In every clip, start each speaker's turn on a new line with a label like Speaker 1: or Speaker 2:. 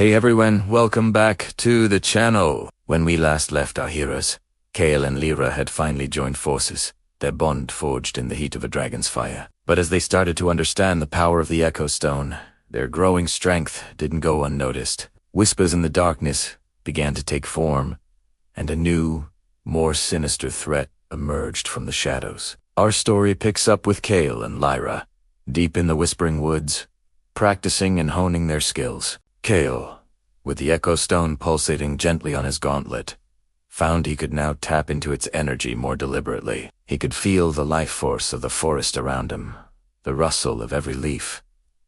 Speaker 1: Hey everyone, welcome back to the channel. When we last left our heroes, Kael and Lyra had finally joined forces, their bond forged in the heat of a dragon's fire. But as they started to understand the power of the Echo Stone, their growing strength didn't go unnoticed. Whispers in the darkness began to take form, and a new, more sinister threat emerged from the shadows. Our story picks up with Kael and Lyra, deep in the Whispering Woods, practicing and honing their skills. Kael, with the Echo Stone pulsating gently on his gauntlet, found he could now tap into its energy more deliberately. He could feel the life force of the forest around him, the rustle of every leaf,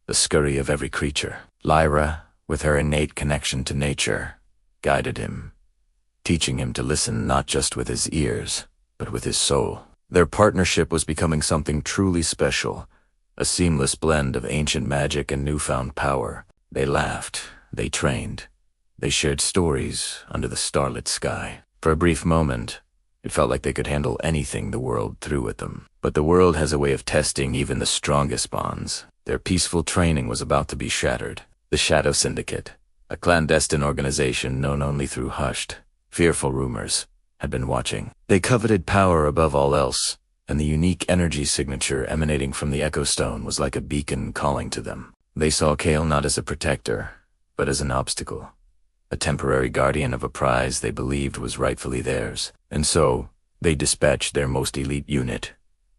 Speaker 1: the scurry of every creature. Lyra, with her innate connection to nature, guided him, teaching him to listen not just with his ears, but with his soul. Their partnership was becoming something truly special, a seamless blend of ancient magic and newfound power. They laughed, they trained, they shared stories under the starlit sky. For a brief moment, it felt like they could handle anything the world threw at them. But the world has a way of testing even the strongest bonds. Their peaceful training was about to be shattered. The Shadow Syndicate, a clandestine organization known only through hushed, fearful rumors, had been watching. They coveted power above all else, and the unique energy signature emanating from the Echo Stone was like a beacon calling to them. They saw Kael not as a protector, but as an obstacle, a temporary guardian of a prize they believed was rightfully theirs. And so, they dispatched their most elite unit,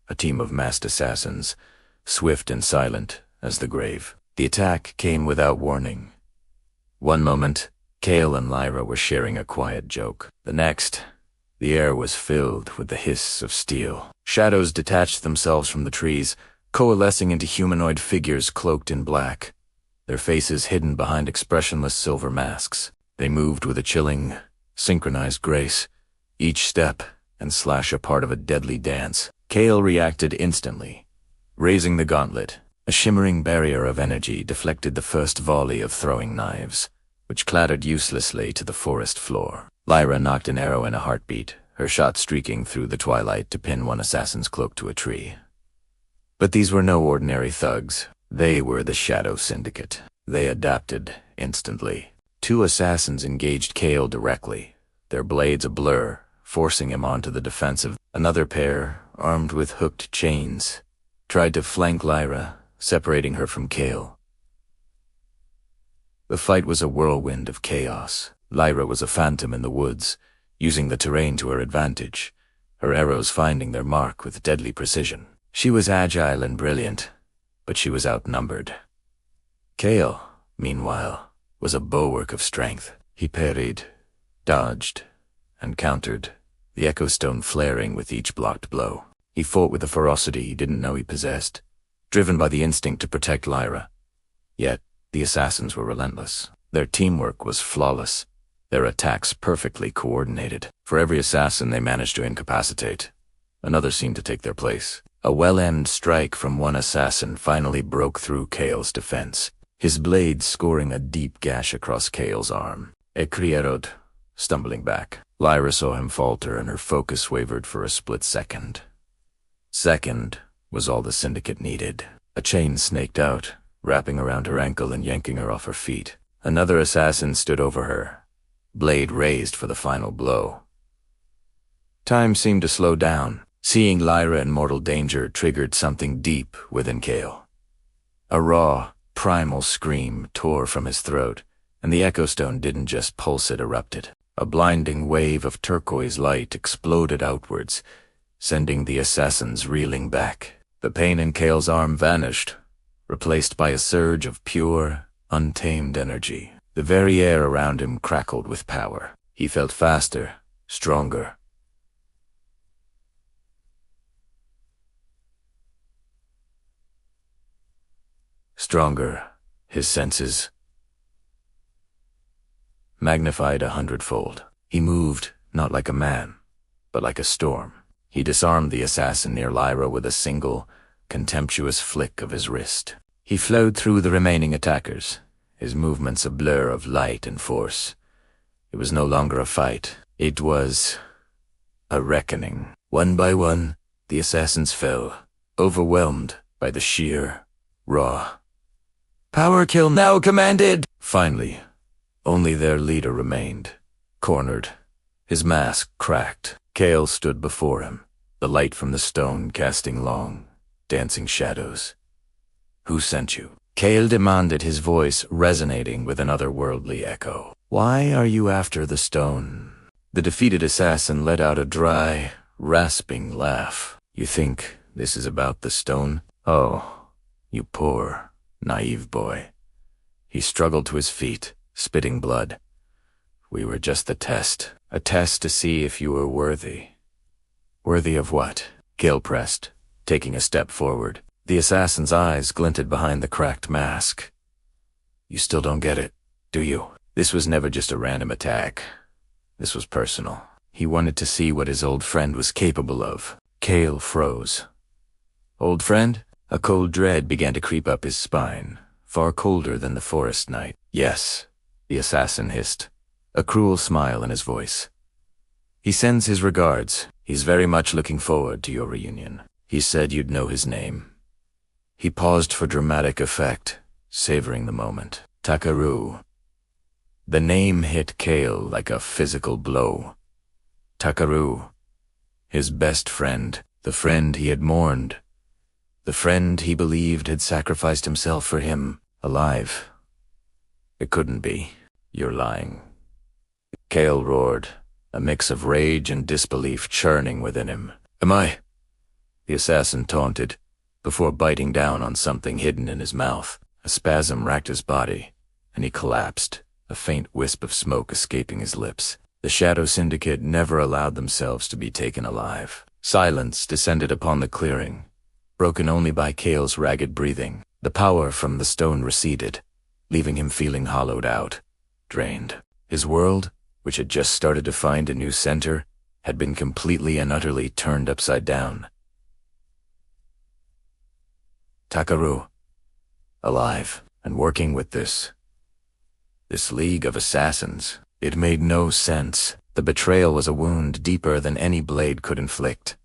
Speaker 1: a team of masked assassins, swift and silent as the grave. The attack came without warning. One moment, Kael and Lyra were sharing a quiet joke. The next, the air was filled with the hiss of steel. Shadows detached themselves from the trees, coalescing into humanoid figures cloaked in black, their faces hidden behind expressionless silver masks. They moved with a chilling, synchronized grace, each step and slash a part of a deadly dance. Kael reacted instantly, raising the gauntlet. A shimmering barrier of energy deflected the first volley of throwing knives, which clattered uselessly to the forest floor. Lyra knocked an arrow in a heartbeat, her shot streaking through the twilight to pin one assassin's cloak to a tree. But these were no ordinary thugs. They were the Shadow Syndicate. They adapted instantly. Two assassins engaged Kael directly, their blades a blur, forcing him onto the defensive. Another pair, armed with hooked chains, tried to flank Lyra, separating her from Kael. The fight was a whirlwind of chaos. Lyra was a phantom in the woods, using the terrain to her advantage, her arrows finding their mark with deadly precision. She was agile and brilliant, but she was outnumbered. Kael, meanwhile, was a bulwark of strength. He parried, dodged, and countered, the Echo Stone flaring with each blocked blow. He fought with a ferocity he didn't know he possessed, driven by the instinct to protect Lyra. Yet, the assassins were relentless. Their teamwork was flawless, their attacks perfectly coordinated. For every assassin they managed to incapacitate, another seemed to take their place. A well-aimed strike from one assassin finally broke through Kael's defense, his blade scoring a deep gash across Kael's arm. Ep3, stumbling back. Lyra saw him falter and her focus wavered for a split second. Second was all the Syndicate needed. A chain snaked out, wrapping around her ankle and yanking her off her feet. Another assassin stood over her, blade raised for the final blow. Time seemed to slow down. Seeing Lyra in mortal danger triggered something deep within Kael. A raw, primal scream tore from his throat, and the Echo Stone didn't just pulse, it erupted. A blinding wave of turquoise light exploded outwards, sending the assassins reeling back. The pain in Kael's arm vanished, replaced by a surge of pure, untamed energy. The very air around him crackled with power. He felt faster, stronger. Stronger, his senses magnified 100-fold. He moved, not like a man, but like a storm. He disarmed the assassin near Lyra with a single, contemptuous flick of his wrist. He flowed through the remaining attackers, his movements a blur of light and force. It was no longer a fight. It was a reckoning. One by one, the assassins fell, overwhelmed by the sheer, raw Power kill now commanded! Finally, Only their leader remained, cornered, his mask cracked. Kael stood before him, the light from the stone casting long, dancing shadows. "Who sent you?" Kael demanded, his voice resonating with an otherworldly echo. "Why are you after the stone?" The defeated assassin let out a dry, rasping laugh. "You think this is about the stone? Oh, you poor, naive boy." He struggled to his feet, spitting blood. "We were just a test to see if you were worthy." "Worthy of what?" Kael pressed, taking a step forward. The assassin's eyes glinted behind the cracked mask. "You still don't get it, do you? This was never just a random attack. This was personal. He wanted to see what his old friend was capable of." Kael froze. "Old friend?" A cold dread began to creep up his spine, far colder than the forest night. "Yes," the assassin hissed, a cruel smile in his voice. "He sends his regards. He's very much looking forward to your reunion. He said you'd know his name." He paused for dramatic effect, savoring the moment. Takeru. The name hit Kael like a physical blow. Takeru. His best friend, the friend he had mourned, the friend he believed had sacrificed himself for him, alive. "It couldn't be. You're lying." Kael roared, a mix of rage and disbelief churning within him. "Am I?" the assassin taunted, before biting down on something hidden in his mouth. A spasm racked his body, and he collapsed, a faint wisp of smoke escaping his lips. The Shadow Syndicate never allowed themselves to be taken alive. Silence descended upon the clearing, broken only by Kael's ragged breathing. The power from the stone receded, leaving him feeling hollowed out, drained. His world, which had just started to find a new center, had been completely and utterly turned upside down. Takeru, alive, and working with this league of assassins. It made no sense. The betrayal was a wound deeper than any blade could inflict.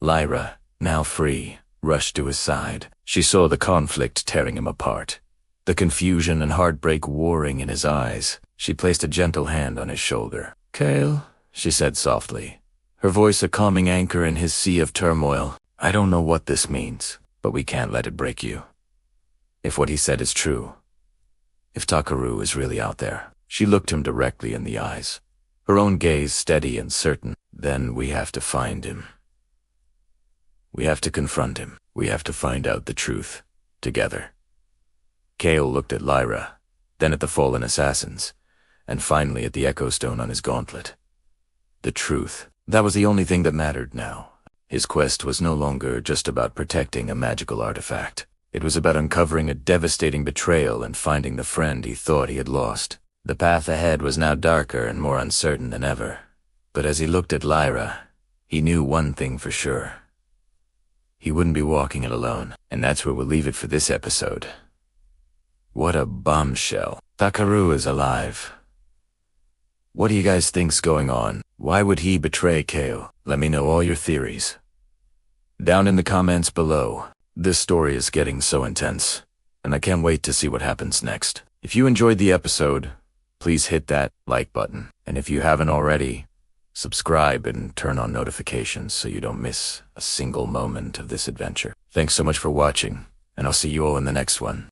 Speaker 1: Lyra, now free, rushed to his side. She saw the conflict tearing him apart, the confusion and heartbreak warring in his eyes. She placed a gentle hand on his shoulder. "Kael," she said softly, her voice a calming anchor in his sea of turmoil. "I don't know what this means, but we can't let it break you. If what he said is true, if Takeru is really out there." She looked him directly in the eyes, her own gaze steady and certain. "Then we have to find him. We have to confront him. We have to find out the truth, together." Kael looked at Lyra, then at the fallen assassins, and finally at the echo stone on his gauntlet. The truth. That was the only thing that mattered now. His quest was no longer just about protecting a magical artifact. It was about uncovering a devastating betrayal and finding the friend he thought he had lost. The path ahead was now darker and more uncertain than ever. But as he looked at Lyra, he knew one thing for sure. He wouldn't be walking it alone. And that's where we'll leave it for this episode. What a bombshell. Takeru is alive. What do you guys think's going on? Why would he betray Kael? Let me know all your theories down in the comments below. This story is getting so intense, and I can't wait to see what happens next. If you enjoyed the episode, please hit that like button. And if you haven't already, subscribe and turn on notifications so you don't miss a single moment of this adventure. Thanks so much for watching, and I'll see you all in the next one.